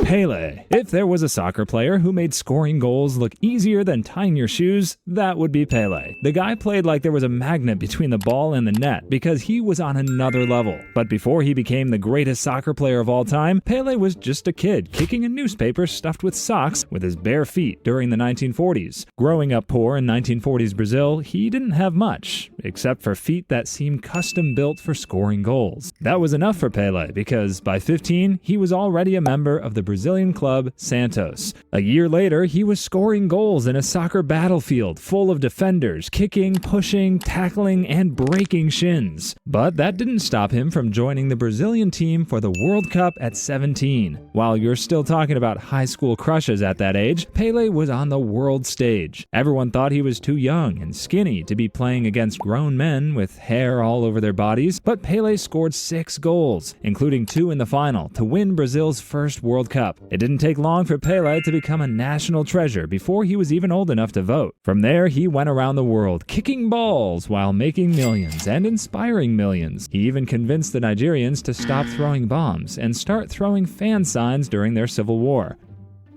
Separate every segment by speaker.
Speaker 1: Pele. If there was a soccer player who made scoring goals look easier than tying your shoes, that would be Pele. The guy played like there was a magnet between the ball and the net because he was on another level. But before he became the greatest soccer player of all time, Pele was just a kid kicking a newspaper stuffed with socks with his bare feet during the 1940s. Growing up poor in 1940s Brazil, he didn't have much, except for feet that seemed custom built for scoring goals. That was enough for Pele because by 15, he was already a member of the Brazilian club Santos. A year later, he was scoring goals in a soccer battlefield full of defenders, kicking, pushing, tackling, and breaking shins. But that didn't stop him from joining the Brazilian team for the World Cup at 17. While you're still talking about high school crushes at that age, Pele was on the world stage. Everyone thought he was too young and skinny to be playing against grown men with hair all over their bodies, but Pele scored 6 goals, including 2 in the final, to win Brazil's first World Cup. It didn't take long for Pele to become a national treasure before he was even old enough to vote. From there, he went around the world, kicking balls while making millions and inspiring millions. He even convinced the Nigerians to stop throwing bombs and start throwing fan signs during their civil war.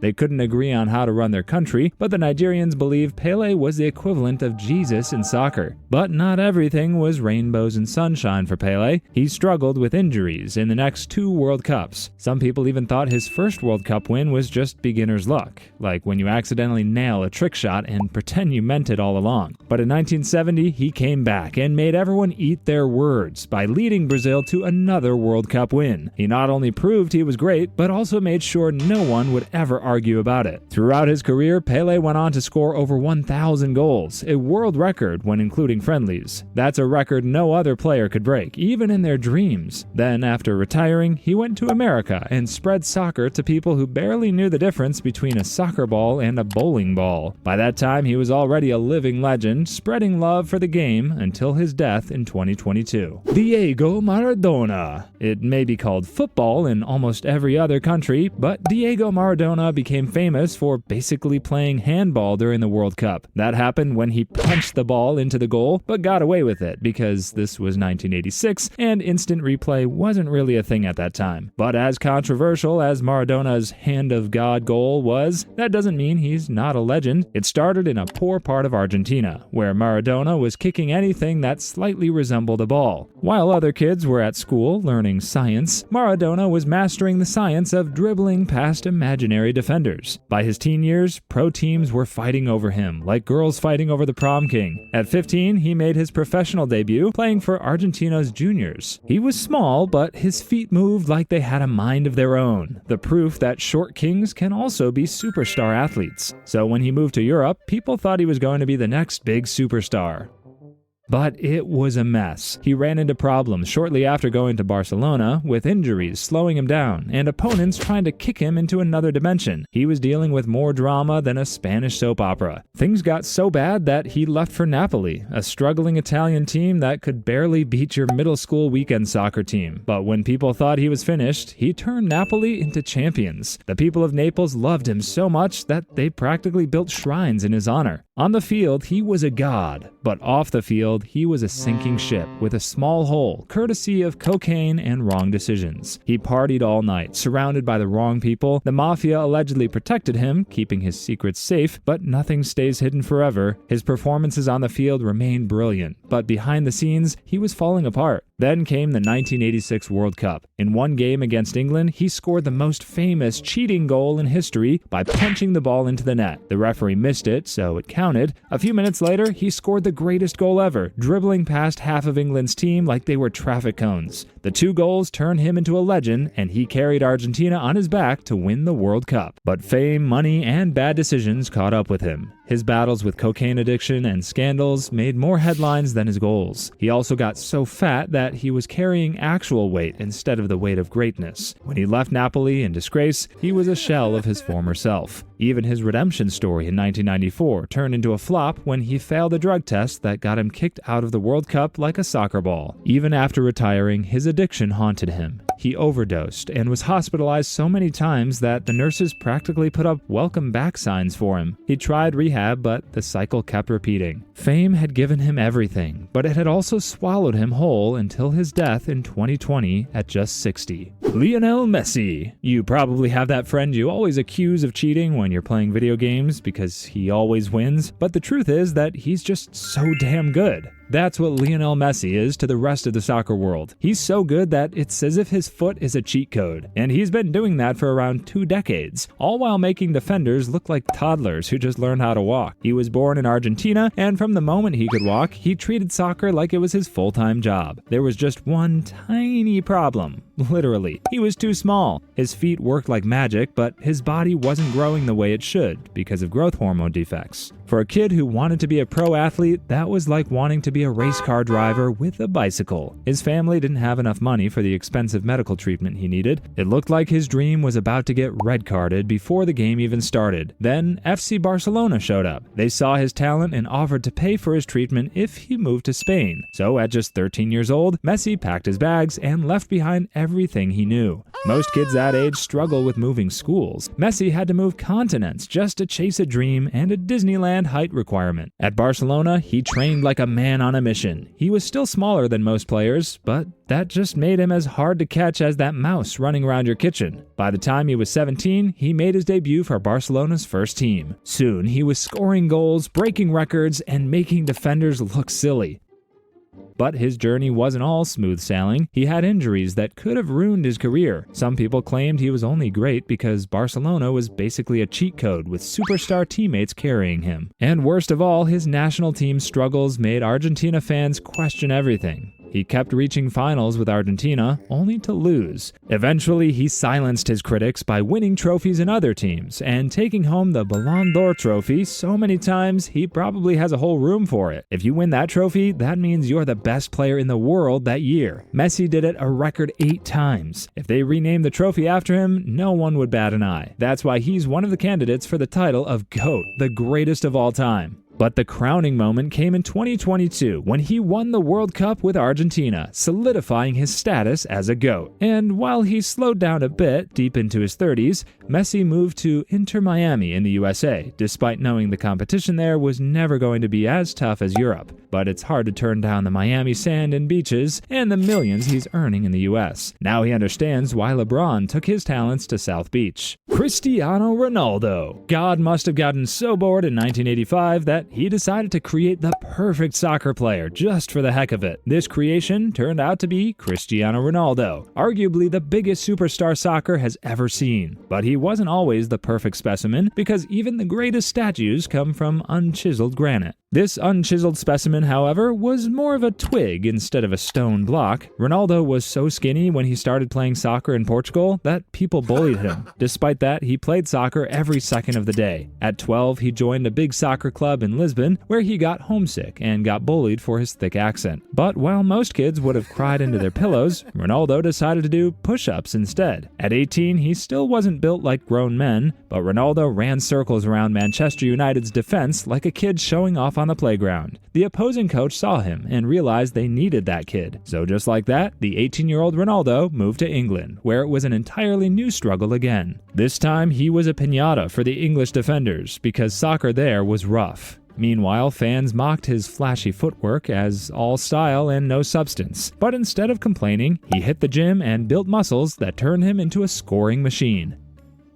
Speaker 1: They couldn't agree on how to run their country, but the Nigerians believed Pele was the equivalent of Jesus in soccer. But not everything was rainbows and sunshine for Pele. He struggled with injuries in the next 2 World Cups. Some people even thought his first World Cup win was just beginner's luck, like when you accidentally nail a trick shot and pretend you meant it all along. But in 1970, he came back and made everyone eat their words by leading Brazil to another World Cup win. He not only proved he was great, but also made sure no one would ever argue about it. Throughout his career, Pele went on to score over 1,000 goals, a world record when including friendlies. That's a record no other player could break, even in their dreams. Then, after retiring, he went to America and spread soccer to people who barely knew the difference between a soccer ball and a bowling ball. By that time, he was already a living legend, spreading love for the game until his death in 2022. Diego Maradona. It may be called football in almost every other country, but Diego Maradona became famous for basically playing handball during the World Cup. That happened when he punched the ball into the goal, but got away with it because this was 1986 and instant replay wasn't really a thing at that time. But as controversial as Maradona's hand of God goal was, that doesn't mean he's not a legend. It started in a poor part of Argentina, where Maradona was kicking anything that slightly resembled a ball. While other kids were at school learning science, Maradona was mastering the science of dribbling past imaginary defenders. By his teen years, pro teams were fighting over him, like girls fighting over the prom king. At 15, he made his professional debut, playing for Argentina's juniors. He was small, but his feet moved like they had a mind of their own, the proof that short kings can also be superstar athletes. So when he moved to Europe, people thought he was going to be the next big superstar. But it was a mess. He ran into problems shortly after going to Barcelona, with injuries slowing him down and opponents trying to kick him into another dimension. He was dealing with more drama than a Spanish soap opera. Things got so bad that he left for Napoli, a struggling Italian team that could barely beat your middle school weekend soccer team. But when people thought he was finished, he turned Napoli into champions. The people of Naples loved him so much that they practically built shrines in his honor. On the field, he was a god, but off the field, he was a sinking ship with a small hole, courtesy of cocaine and wrong decisions. He partied all night, surrounded by the wrong people. The mafia allegedly protected him, keeping his secrets safe, but nothing stays hidden forever. His performances on the field remained brilliant, but behind the scenes, he was falling apart. Then came the 1986 World Cup. In one game against England, he scored the most famous cheating goal in history by punching the ball into the net. The referee missed it, so it counted. A few minutes later, he scored the greatest goal ever, dribbling past half of England's team like they were traffic cones. The 2 goals turned him into a legend, and he carried Argentina on his back to win the World Cup. But fame, money, and bad decisions caught up with him. His battles with cocaine addiction and scandals made more headlines than his goals. He also got so fat that he was carrying actual weight instead of the weight of greatness. When he left Napoli in disgrace, he was a shell of his former self. Even his redemption story in 1994 turned into a flop when he failed a drug test that got him kicked out of the World Cup like a soccer ball. Even after retiring, his addiction haunted him. He overdosed and was hospitalized so many times that the nurses practically put up welcome back signs for him. He tried rehab rehab, but the cycle kept repeating. Fame had given him everything, but it had also swallowed him whole until his death in 2020 at just 60. Lionel Messi. You probably have that friend you always accuse of cheating when you're playing video games because he always wins, but the truth is that he's just so damn good. That's what Lionel Messi is to the rest of the soccer world. He's so good that it's as if his foot is a cheat code, and he's been doing that for around 2 decades, all while making defenders look like toddlers who just learned how to walk. He was born in Argentina, and from the moment he could walk, he treated soccer like it was his full-time job. There was just one tiny problem. Literally, he was too small. His feet worked like magic, but his body wasn't growing the way it should because of growth hormone defects. For a kid who wanted to be a pro athlete, that was like wanting to be a race car driver with a bicycle. His family didn't have enough money for the expensive medical treatment he needed. It looked like his dream was about to get red-carded before the game even started. Then FC Barcelona showed up. They saw his talent and offered to pay for his treatment if he moved to Spain. So at just 13 years old, Messi packed his bags and left behind everything he knew. Most kids that age struggle with moving schools. Messi had to move continents just to chase a dream and a Disneyland height requirement. At Barcelona, he trained like a man on a mission. He was still smaller than most players, but that just made him as hard to catch as that mouse running around your kitchen. By the time he was 17, he made his debut for Barcelona's first team. Soon, he was scoring goals, breaking records, and making defenders look silly. But his journey wasn't all smooth sailing. He had injuries that could have ruined his career. Some people claimed he was only great because Barcelona was basically a cheat code with superstar teammates carrying him. And worst of all, his national team struggles made Argentina fans question everything. He kept reaching finals with Argentina, only to lose. Eventually, he silenced his critics by winning trophies in other teams and taking home the Ballon d'Or trophy so many times he probably has a whole room for it. If you win that trophy, that means you're the best player in the world that year. Messi did it a record 8 times. If they renamed the trophy after him, no one would bat an eye. That's why he's one of the candidates for the title of GOAT, the greatest of all time. But the crowning moment came in 2022 when he won the World Cup with Argentina, solidifying his status as a GOAT. And while he slowed down a bit deep into his 30s, Messi moved to Inter Miami in the USA, despite knowing the competition there was never going to be as tough as Europe. But it's hard to turn down the Miami sand and beaches and the millions he's earning in the US. Now he understands why LeBron took his talents to South Beach. Cristiano Ronaldo. God must have gotten so bored in 1985 that he decided to create the perfect soccer player just for the heck of it. This creation turned out to be Cristiano Ronaldo, arguably the biggest superstar soccer has ever seen. But he wasn't always the perfect specimen, because even the greatest statues come from unchiseled granite. This unchiseled specimen, however, was more of a twig instead of a stone block. Ronaldo was so skinny when he started playing soccer in Portugal that people bullied him. Despite that, he played soccer every second of the day. At 12, he joined a big soccer club in Lisbon, where he got homesick and got bullied for his thick accent. But while most kids would have cried into their pillows, Ronaldo decided to do push-ups instead. At 18, he still wasn't built like grown men, but Ronaldo ran circles around Manchester United's defense like a kid showing off on the playground. The opposing coach saw him and realized they needed that kid. So just like that, the 18-year-old Ronaldo moved to England, where it was an entirely new struggle again. This time, he was a piñata for the English defenders because soccer there was rough. Meanwhile, fans mocked his flashy footwork as all style and no substance. But instead of complaining, he hit the gym and built muscles that turned him into a scoring machine.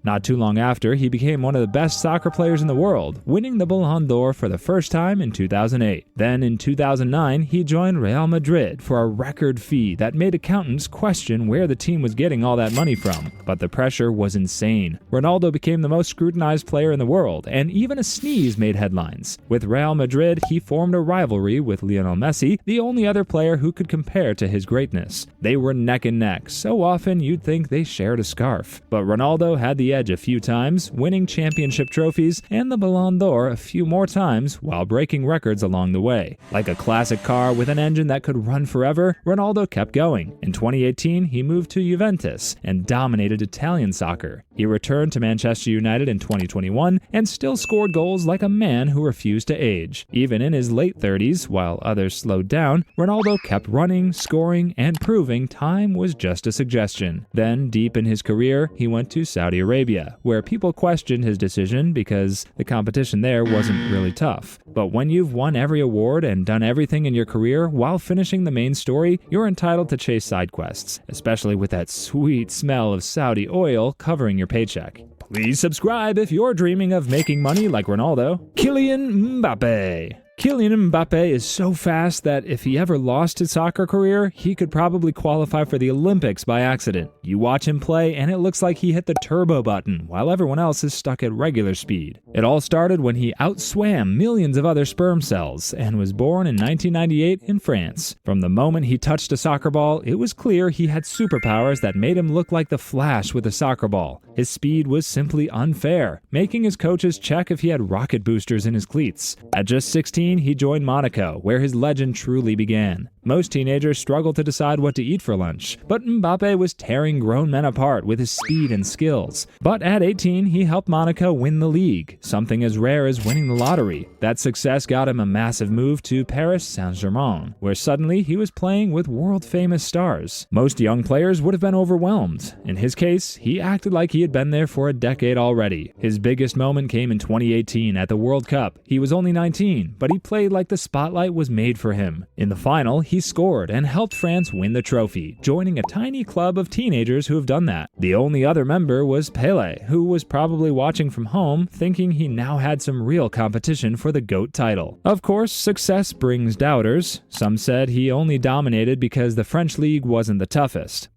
Speaker 1: Not too long after, he became one of the best soccer players in the world, winning the Ballon d'Or for the first time in 2008. Then in 2009, he joined Real Madrid for a record fee that made accountants question where the team was getting all that money from. But the pressure was insane. Ronaldo became the most scrutinized player in the world, and even a sneeze made headlines. With Real Madrid, he formed a rivalry with Lionel Messi, the only other player who could compare to his greatness. They were neck and neck, so often you'd think they shared a scarf. But Ronaldo had the edge a few times, winning championship trophies and the Ballon d'Or a few more times while breaking records along the way. Like a classic car with an engine that could run forever, Ronaldo kept going. In 2018, he moved to Juventus and dominated Italian soccer. He returned to Manchester United in 2021 and still scored goals like a man who refused to age. Even in his late 30s, while others slowed down, Ronaldo kept running, scoring, and proving time was just a suggestion. Then, deep in his career, he went to Saudi Arabia Arabia, where people questioned his decision because the competition there wasn't really tough. But when you've won every award and done everything in your career while finishing the main story, you're entitled to chase side quests, especially with that sweet smell of Saudi oil covering your paycheck. Please subscribe if you're dreaming of making money like Ronaldo. Kylian Mbappe. Kylian Mbappe is so fast that if he ever lost his soccer career, he could probably qualify for the Olympics by accident. You watch him play and it looks like he hit the turbo button while everyone else is stuck at regular speed. It all started when he outswam millions of other sperm cells and was born in 1998 in France. From the moment he touched a soccer ball, it was clear he had superpowers that made him look like the Flash with a soccer ball. His speed was simply unfair, making his coaches check if he had rocket boosters in his cleats. At just 16, he joined Monaco, where his legend truly began. Most teenagers struggle to decide what to eat for lunch, but Mbappe was tearing grown men apart with his speed and skills. But at 18, he helped Monaco win the league, something as rare as winning the lottery. That success got him a massive move to Paris Saint-Germain, where suddenly he was playing with world-famous stars. Most young players would have been overwhelmed. In his case, he acted like he had been there for a decade already. His biggest moment came in 2018 at the World Cup. He was only 19, but he played like the spotlight was made for him. In the final, he scored and helped France win the trophy, joining a tiny club of teenagers who have done that. The only other member was Pele, who was probably watching from home, thinking he now had some real competition for the GOAT title. Of course, success brings doubters. Some said he only dominated because the French league wasn't the toughest.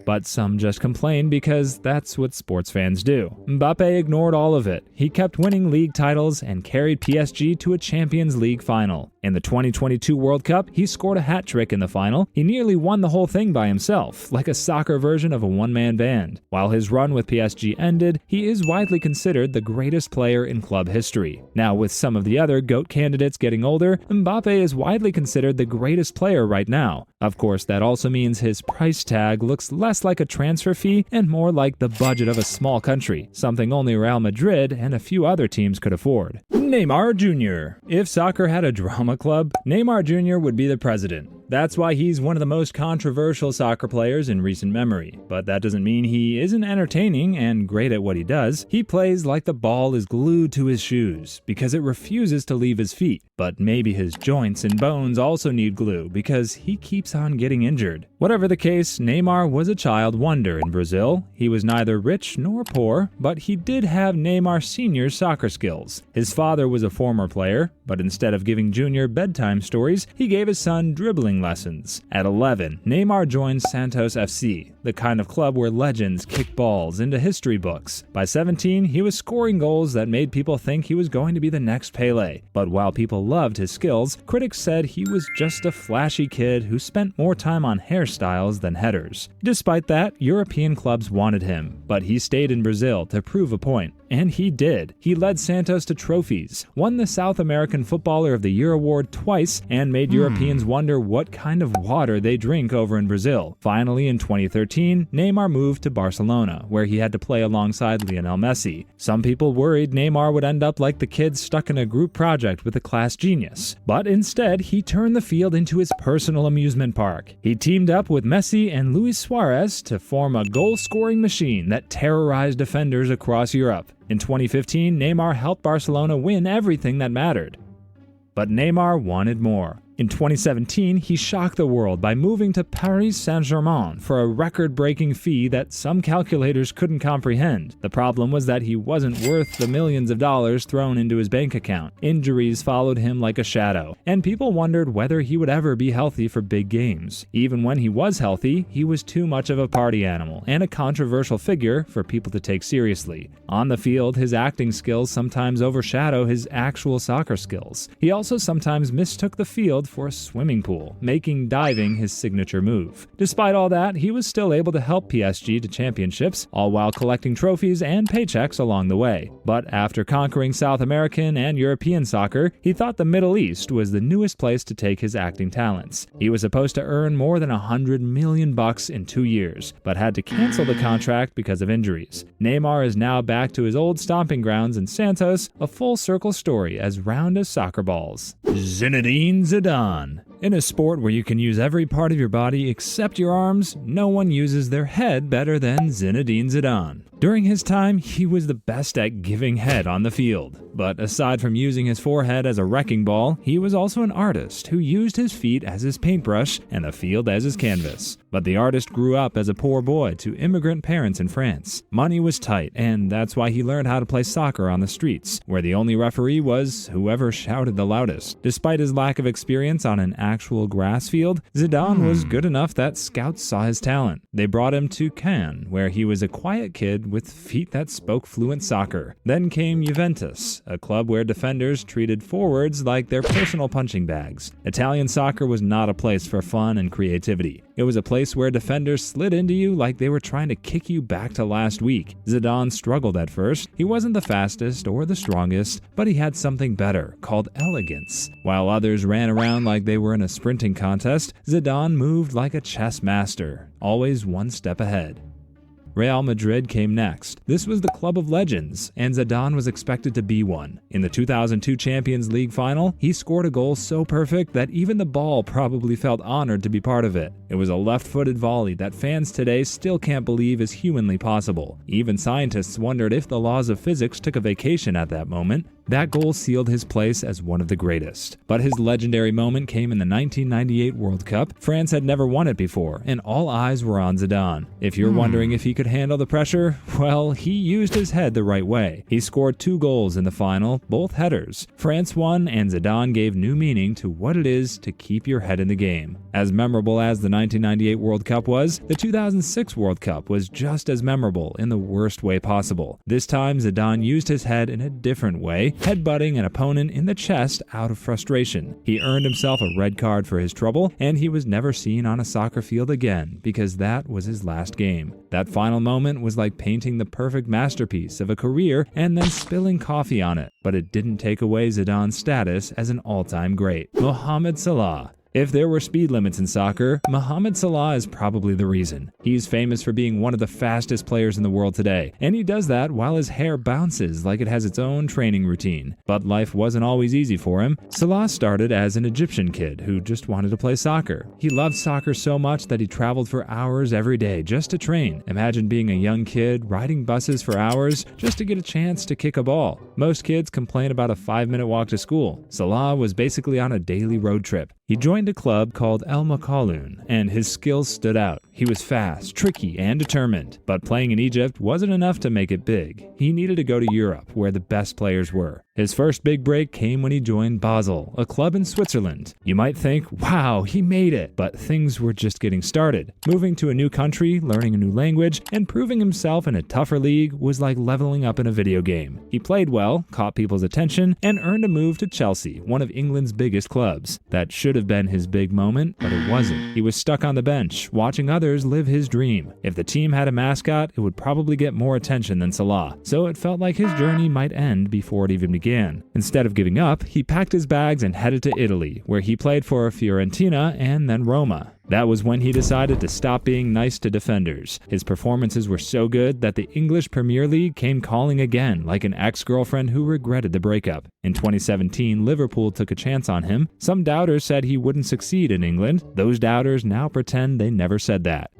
Speaker 1: But some just complained because that's what sports fans do. Mbappe ignored all of it. He kept winning league titles and carried PSG to a Champions League final. In the 2022 World Cup, he scored a hat trick in the final. He nearly won the whole thing by himself, like a soccer version of a one-man band. While his run with PSG ended, he is widely considered the greatest player in club history. Now, with some of the other GOAT candidates getting older, Mbappe is widely considered the greatest player right now. Of course, that also means his price tag looks less like a transfer fee and more like the budget of a small country, something only Real Madrid and a few other teams could afford. Neymar Jr. If soccer had a drama club, Neymar Jr. would be the president. That's why he's one of the most controversial soccer players in recent memory. But that doesn't mean he isn't entertaining and great at what he does. He plays like the ball is glued to his shoes because it refuses to leave his feet. But maybe his joints and bones also need glue because he keeps on getting injured. Whatever the case, Neymar was a child wonder in Brazil. He was neither rich nor poor, but he did have Neymar Sr.'s soccer skills. His father was a former player, but instead of giving Jr. bedtime stories, he gave his son dribbling lessons. At 11, Neymar joined Santos FC, the kind of club where legends kick balls into history books. By 17, he was scoring goals that made people think he was going to be the next Pele. But while people loved his skills, critics said he was just a flashy kid who spent more time on hairstyles than headers. Despite that, European clubs wanted him, but he stayed in Brazil to prove a point. And he did. He led Santos to trophies, won the South American Footballer of the Year award twice, and made Europeans wonder what kind of water they drink over in Brazil. Finally, in 2013, Neymar moved to Barcelona, where he had to play alongside Lionel Messi. Some people worried Neymar would end up like the kid stuck in a group project with a class genius. But instead, he turned the field into his personal amusement park. He teamed up with Messi and Luis Suarez to form a goal-scoring machine that terrorized defenders across Europe. In 2015, Neymar helped Barcelona win everything that mattered. But Neymar wanted more. In 2017, he shocked the world by moving to Paris Saint-Germain for a record-breaking fee that some calculators couldn't comprehend. The problem was that he wasn't worth the millions of dollars thrown into his bank account. Injuries followed him like a shadow, and people wondered whether he would ever be healthy for big games. Even when he was healthy, he was too much of a party animal and a controversial figure for people to take seriously. On the field, his acting skills sometimes overshadow his actual soccer skills. He also sometimes mistook the field for a swimming pool, making diving his signature move. Despite all that, he was still able to help PSG to championships, all while collecting trophies and paychecks along the way. But after conquering South American and European soccer, he thought the Middle East was the newest place to take his acting talents. He was supposed to earn more than $100 million in 2 years, but had to cancel the contract because of injuries. Neymar is now back to his old stomping grounds in Santos, a full circle story as round as soccer balls. Zinedine Zidane. In a sport where you can use every part of your body except your arms, no one uses their head better than Zinedine Zidane. During his time, he was the best at giving head on the field. But aside from using his forehead as a wrecking ball, he was also an artist who used his feet as his paintbrush and the field as his canvas. But the artist grew up as a poor boy to immigrant parents in France. Money was tight, and that's why he learned how to play soccer on the streets, where the only referee was whoever shouted the loudest. Despite his lack of experience on an actual grass field, Zidane was good enough that scouts saw his talent. They brought him to Cannes, where he was a quiet kid with feet that spoke fluent soccer. Then came Juventus, a club where defenders treated forwards like their personal punching bags. Italian soccer was not a place for fun and creativity. It was a place where defenders slid into you like they were trying to kick you back to last week. Zidane struggled at first. He wasn't the fastest or the strongest, but he had something better, called elegance. While others ran around like they were in a sprinting contest, Zidane moved like a chess master, always one step ahead. Real Madrid came next. This was the club of legends, and Zidane was expected to be one. In the 2002 Champions League final, he scored a goal so perfect that even the ball probably felt honored to be part of it. It was a left-footed volley that fans today still can't believe is humanly possible. Even scientists wondered if the laws of physics took a vacation at that moment. That goal sealed his place as one of the greatest. But his legendary moment came in the 1998 World Cup. France had never won it before, and all eyes were on Zidane. If you're wondering if he could handle the pressure, well, he used his head the right way. He scored 2 goals in the final, both headers. France won, and Zidane gave new meaning to what it is to keep your head in the game. As memorable as the 1998 World Cup was, the 2006 World Cup was just as memorable in the worst way possible. This time, Zidane used his head in a different way, headbutting an opponent in the chest out of frustration. He earned himself a red card for his trouble, and he was never seen on a soccer field again because that was his last game. That final moment was like painting the perfect masterpiece of a career and then spilling coffee on it, but it didn't take away Zidane's status as an all-time great. Mohamed Salah. If there were speed limits in soccer, Mohamed Salah is probably the reason. He's famous for being one of the fastest players in the world today, and he does that while his hair bounces like it has its own training routine. But life wasn't always easy for him. Salah started as an Egyptian kid who just wanted to play soccer. He loved soccer so much that he traveled for hours every day just to train. Imagine being a young kid riding buses for hours just to get a chance to kick a ball. Most kids complain about a 5-minute walk to school. Salah was basically on a daily road trip. He joined a club called El Makaloun, and his skills stood out. He was fast, tricky, and determined. But playing in Egypt wasn't enough to make it big. He needed to go to Europe, where the best players were. His first big break came when he joined Basel, a club in Switzerland. You might think, wow, he made it, but things were just getting started. Moving to a new country, learning a new language, and proving himself in a tougher league was like leveling up in a video game. He played well, caught people's attention, and earned a move to Chelsea, one of England's biggest clubs. That should have been his big moment, but it wasn't. He was stuck on the bench, watching others live his dream. If the team had a mascot, it would probably get more attention than Salah, so it felt like his journey might end before it even began. Instead of giving up, he packed his bags and headed to Italy, where he played for Fiorentina and then Roma. That was when he decided to stop being nice to defenders. His performances were so good that the English Premier League came calling again, like an ex-girlfriend who regretted the breakup. In 2017, Liverpool took a chance on him. Some doubters said he wouldn't succeed in England. Those doubters now pretend they never said that.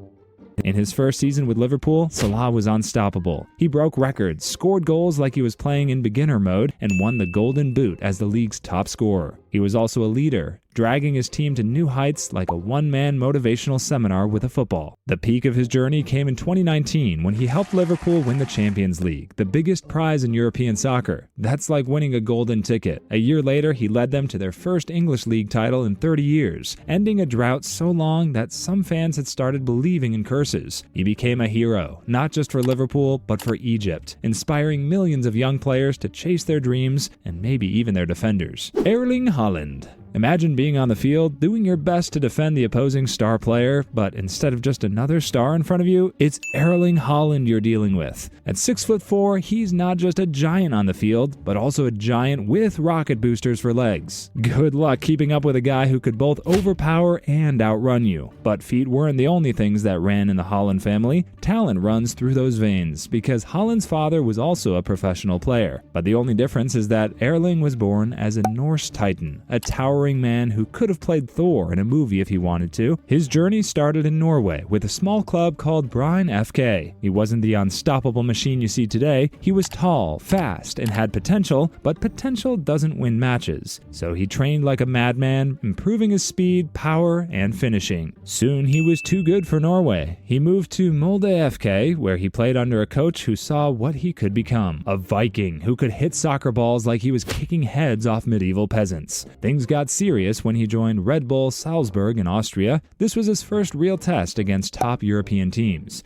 Speaker 1: In his first season with Liverpool, Salah was unstoppable. He broke records, scored goals like he was playing in beginner mode, and won the Golden Boot as the league's top scorer. He was also a leader, dragging his team to new heights like a one-man motivational seminar with a football. The peak of his journey came in 2019 when he helped Liverpool win the Champions League, the biggest prize in European soccer. That's like winning a golden ticket. A year later, he led them to their first English league title in 30 years, ending a drought so long that some fans had started believing in curses. He became a hero, not just for Liverpool, but for Egypt, inspiring millions of young players to chase their dreams and maybe even their defenders. Erling Haaland. Imagine being on the field, doing your best to defend the opposing star player, but instead of just another star in front of you, it's Erling Haaland you're dealing with. At 6'4", he's not just a giant on the field, but also a giant with rocket boosters for legs. Good luck keeping up with a guy who could both overpower and outrun you. But feet weren't the only things that ran in the Haaland family. Talent runs through those veins, because Haaland's father was also a professional player. But the only difference is that Erling was born as a Norse titan, a towering boring man who could have played Thor in a movie if he wanted to. His journey started in Norway with a small club called Bryn FK. He wasn't the unstoppable machine you see today. He was tall, fast, and had potential, but potential doesn't win matches. So he trained like a madman, improving his speed, power, and finishing. Soon he was too good for Norway. He moved to Molde FK, where he played under a coach who saw what he could become. A Viking who could hit soccer balls like he was kicking heads off medieval peasants. Things got serious when he joined Red Bull Salzburg in Austria. This was his first real test against top European teams.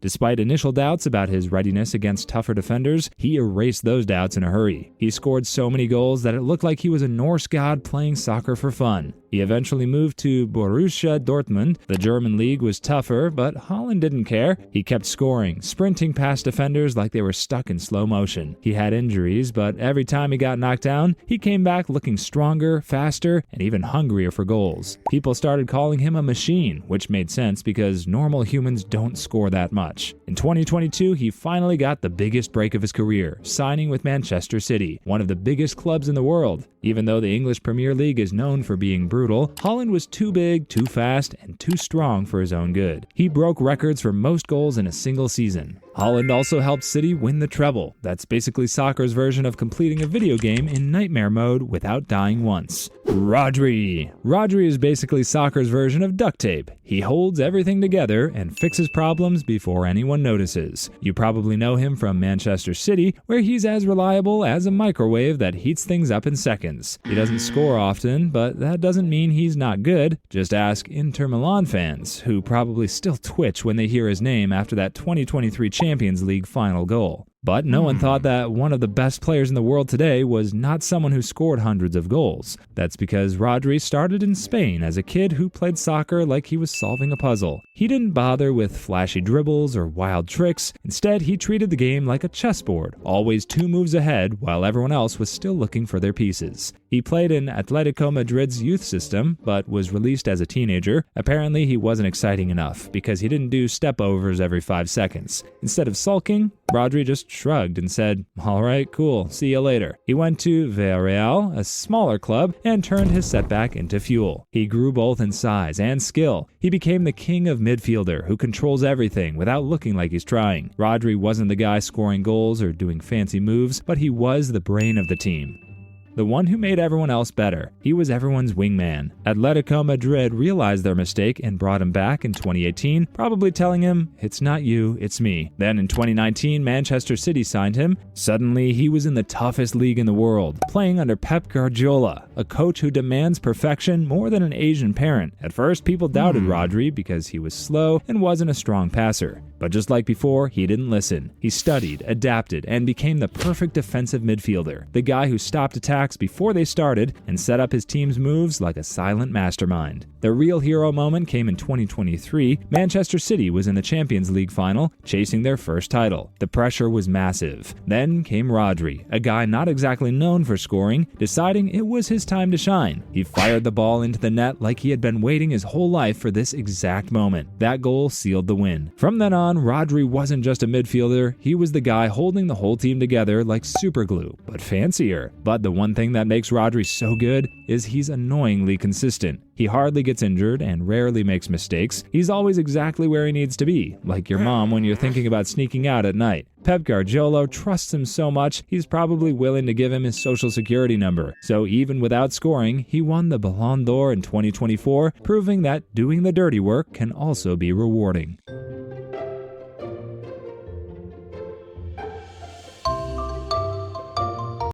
Speaker 1: Despite initial doubts about his readiness against tougher defenders, he erased those doubts in a hurry. He scored so many goals that it looked like he was a Norse god playing soccer for fun. He eventually moved to Borussia Dortmund. The German league was tougher, but Haaland didn't care. He kept scoring, sprinting past defenders like they were stuck in slow motion. He had injuries, but every time he got knocked down, he came back looking stronger, faster, and even hungrier for goals. People started calling him a machine, which made sense because normal humans don't score that much. In 2022, he finally got the biggest break of his career, signing with Manchester City, one of the biggest clubs in the world. Even though the English Premier League is known for being brutal, Haaland was too big, too fast, and too strong for his own good. He broke records for most goals in a single season. Haaland also helped City win the treble. That's basically soccer's version of completing a video game in nightmare mode without dying once. Rodri. Rodri is basically soccer's version of duct tape. He holds everything together and fixes problems before anyone notices. You probably know him from Manchester City, where he's as reliable as a microwave that heats things up in seconds. He doesn't score often, but that doesn't mean he's not good. Just ask Inter Milan fans, who probably still twitch when they hear his name after that 2023 Champions League final goal. But no one thought that one of the best players in the world today was not someone who scored hundreds of goals. That's because Rodri started in Spain as a kid who played soccer like he was solving a puzzle. He didn't bother with flashy dribbles or wild tricks. Instead, he treated the game like a chessboard, always 2 moves ahead while everyone else was still looking for their pieces. He played in Atletico Madrid's youth system, but was released as a teenager. Apparently, he wasn't exciting enough because he didn't do step-overs every 5 seconds. Instead of sulking, Rodri just shrugged and said, "All right, cool, see you later." He went to Villarreal, a smaller club, and turned his setback into fuel. He grew both in size and skill. He became the king of midfielder who controls everything without looking like he's trying. Rodri wasn't the guy scoring goals or doing fancy moves, but he was the brain of the team. The one who made everyone else better. He was everyone's wingman. Atletico Madrid realized their mistake and brought him back in 2018, probably telling him, "It's not you, it's me." Then in 2019, Manchester City signed him. Suddenly, he was in the toughest league in the world, playing under Pep Guardiola, a coach who demands perfection more than an Asian parent. At first, people doubted Rodri because he was slow and wasn't a strong passer. But just like before, he didn't listen. He studied, adapted, and became the perfect defensive midfielder. The guy who stopped attacks before they started and set up his team's moves like a silent mastermind. The real hero moment came in 2023. Manchester City was in the Champions League final, chasing their first title. The pressure was massive. Then came Rodri, a guy not exactly known for scoring, deciding it was his time to shine. He fired the ball into the net like he had been waiting his whole life for this exact moment. That goal sealed the win. From then on, Rodri wasn't just a midfielder, he was the guy holding the whole team together like superglue, but fancier. But the one thing that makes Rodri so good is he's annoyingly consistent. He hardly gets injured and rarely makes mistakes. He's always exactly where he needs to be, like your mom when you're thinking about sneaking out at night. Pep Guardiola trusts him so much, he's probably willing to give him his social security number. So even without scoring, he won the Ballon d'Or in 2024, proving that doing the dirty work can also be rewarding.